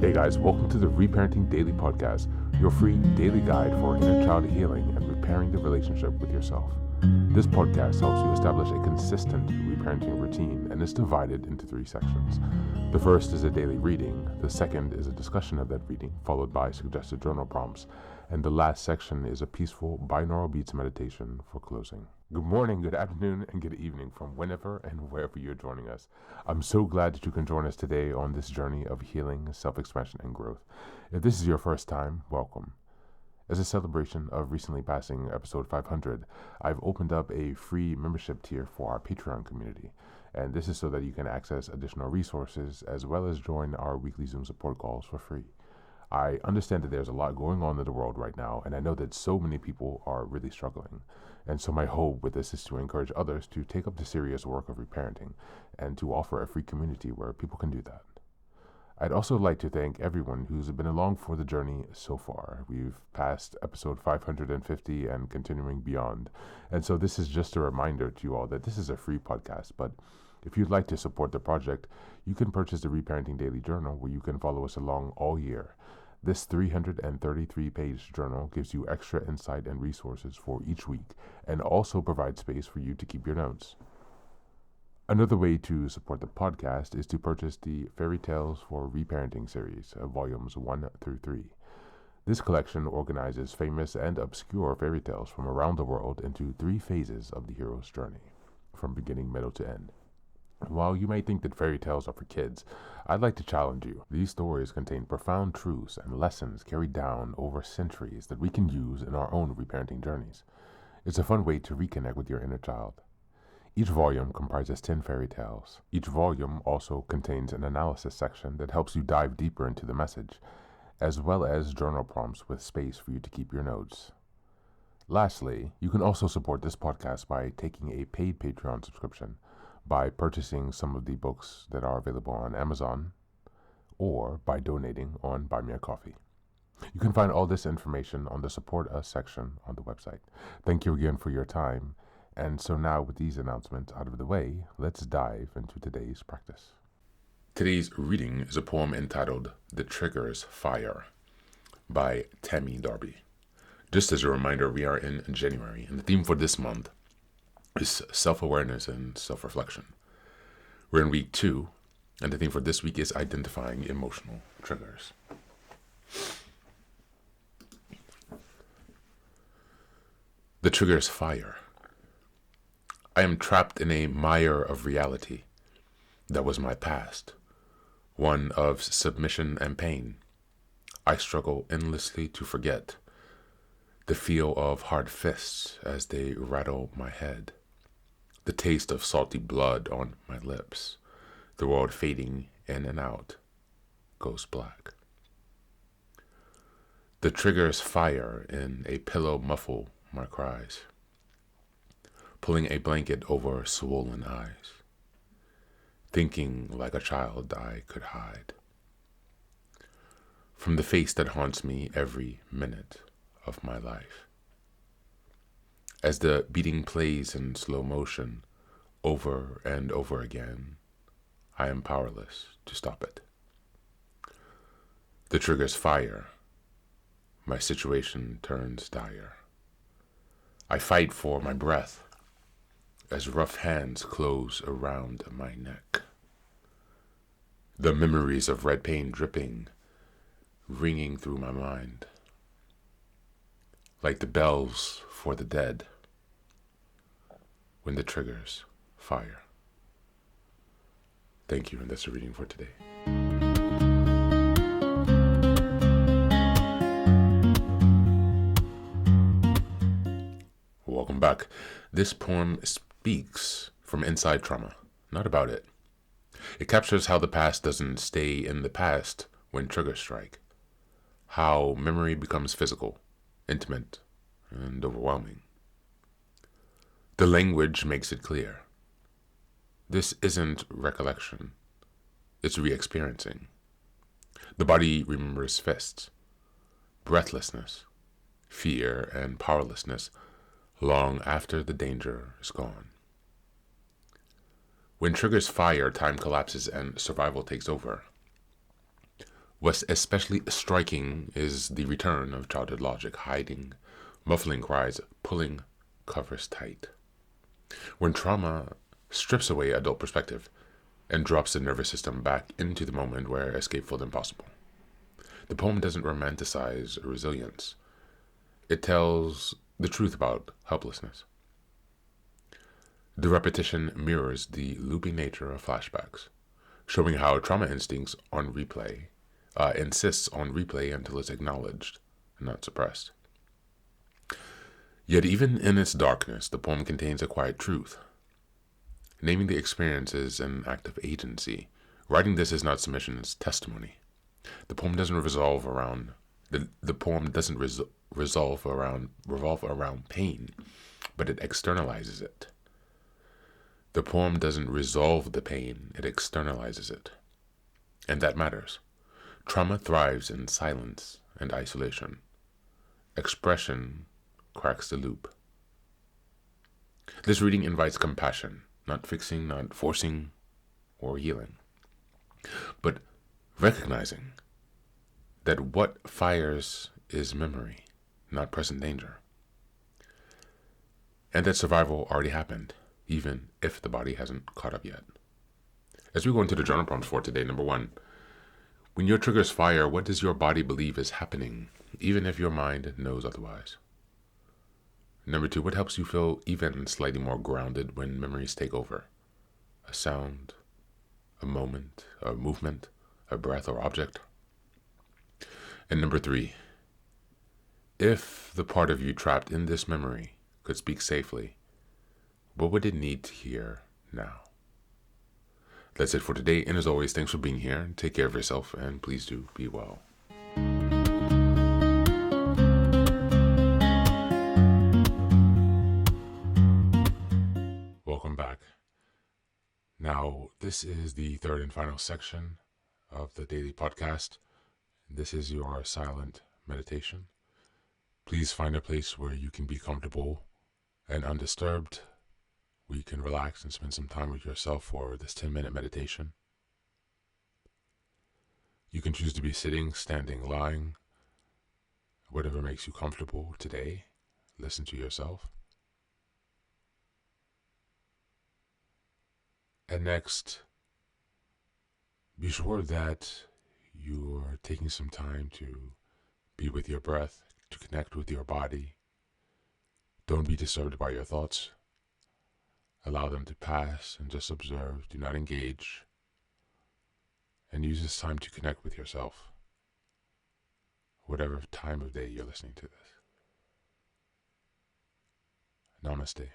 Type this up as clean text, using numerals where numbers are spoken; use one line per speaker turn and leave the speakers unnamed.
Hey guys, welcome to the Reparenting Daily podcast, your free daily guide for inner child healing and repairing the relationship with yourself. This podcast helps you establish a consistent reparenting routine and is divided into 3 sections. The first is a daily reading, the second is a discussion of that reading, followed by suggested journal prompts, and the last section is a peaceful binaural beats meditation for closing. Good morning, good afternoon, and good evening from whenever and wherever you're joining us. I'm so glad that you can join us today on this journey of healing, self-expansion, and growth. If this is your first time, welcome. As a celebration of recently passing episode 500, I've opened up a free membership tier for our Patreon community. And this is so that you can access additional resources as well as join our weekly Zoom support calls for free. I understand that there's a lot going on in the world right now, and I know that so many people are really struggling. And so my hope with this is to encourage others to take up the serious work of reparenting and to offer a free community where people can do that. I'd also like to thank everyone who's been along for the journey so far. We've passed episode 550 and continuing beyond. And so this is just a reminder to you all that this is a free podcast, but if you'd like to support the project, you can purchase the Reparenting Daily Journal where you can follow us along all year. This 333-page journal gives you extra insight and resources for each week and also provides space for you to keep your notes. Another way to support the podcast is to purchase the Fairy Tales for Reparenting series, volumes 1 through 3. This collection organizes famous and obscure fairy tales from around the world into 3 phases of the hero's journey, from beginning, middle, to end. While you may think that fairy tales are for kids, I'd like to challenge you. These stories contain profound truths and lessons carried down over centuries that we can use in our own reparenting journeys. It's a fun way to reconnect with your inner child. Each volume comprises 10 fairy tales. Each volume also contains an analysis section that helps you dive deeper into the message, as well as journal prompts with space for you to keep your notes. Lastly, you can also support this podcast by taking a paid Patreon subscription, by purchasing some of the books that are available on Amazon, or by donating on Buy Me a Coffee. You can find all this information on the Support Us section on the website. Thank you again for your time. And so now with these announcements out of the way, let's dive into today's practice. Today's reading is a poem entitled The Trigger's Fire by Tammy Darby. Just as a reminder, we are in January, and the theme for this month is self-awareness and self-reflection. We're in week 2, and the theme for this week is identifying emotional triggers. The trigger's fire. I am trapped in a mire of reality that was my past, one of submission and pain. I struggle endlessly to forget the feel of hard fists as they rattle my head, the taste of salty blood on my lips, the world fading in and out, goes black. The trigger's fire in a pillow muffle my cries, pulling a blanket over swollen eyes, thinking like a child I could hide from the face that haunts me every minute of my life. As the beating plays in slow motion over and over again, I am powerless to stop it. The trigger's fire. My situation turns dire. I fight for my breath as rough hands close around my neck. The memories of red pain dripping, ringing through my mind, like the bells for the dead when the triggers fire. Thank you, and that's the reading for today. Welcome back. This poem speaks from inside trauma, not about it. It captures how the past doesn't stay in the past when triggers strike, how memory becomes physical, intimate, and overwhelming. The language makes it clear. This isn't recollection, it's re-experiencing. The body remembers fists, breathlessness, fear, and powerlessness long after the danger is gone. When triggers fire, time collapses and survival takes over. What's especially striking is the return of childhood logic, hiding, muffling cries, pulling covers tight. When trauma strips away adult perspective and drops the nervous system back into the moment where escape felt impossible. The poem doesn't romanticize resilience. It tells the truth about helplessness. The repetition mirrors the looping nature of flashbacks, showing how trauma instincts insists on replay until it's acknowledged, not suppressed. Yet even in its darkness, the poem contains a quiet truth. Naming the experience is an act of agency. Writing this is not submission, it's testimony. The poem doesn't revolve around pain, but it externalizes it. The poem doesn't resolve the pain, it externalizes it. And that matters. Trauma thrives in silence and isolation. Expression cracks the loop. This reading invites compassion, not fixing, not forcing, or healing, but recognizing that what fires is memory, not present danger, and that survival already happened, even if the body hasn't caught up yet. As we go into the journal prompts for today, number 1, when your triggers fire, what does your body believe is happening, even if your mind knows otherwise? Number 2, what helps you feel even slightly more grounded when memories take over? A sound, a moment, a movement, a breath or object? And number 3, if the part of you trapped in this memory could speak safely, what would it need to hear now? That's it for today, and as always, thanks for being here. Take care of yourself, and please do be well. Welcome back. Now, this is the third and final section of the daily podcast. This is your silent meditation. Please find a place where you can be comfortable and undisturbed, where you can relax and spend some time with yourself for this 10-minute meditation. You can choose to be sitting, standing, lying, whatever makes you comfortable today. Listen to yourself. And next, be sure that you're taking some time to be with your breath, to connect with your body. Don't be disturbed by your thoughts. Allow them to pass and just observe. Do not engage. And use this time to connect with yourself, whatever time of day you're listening to this. Namaste.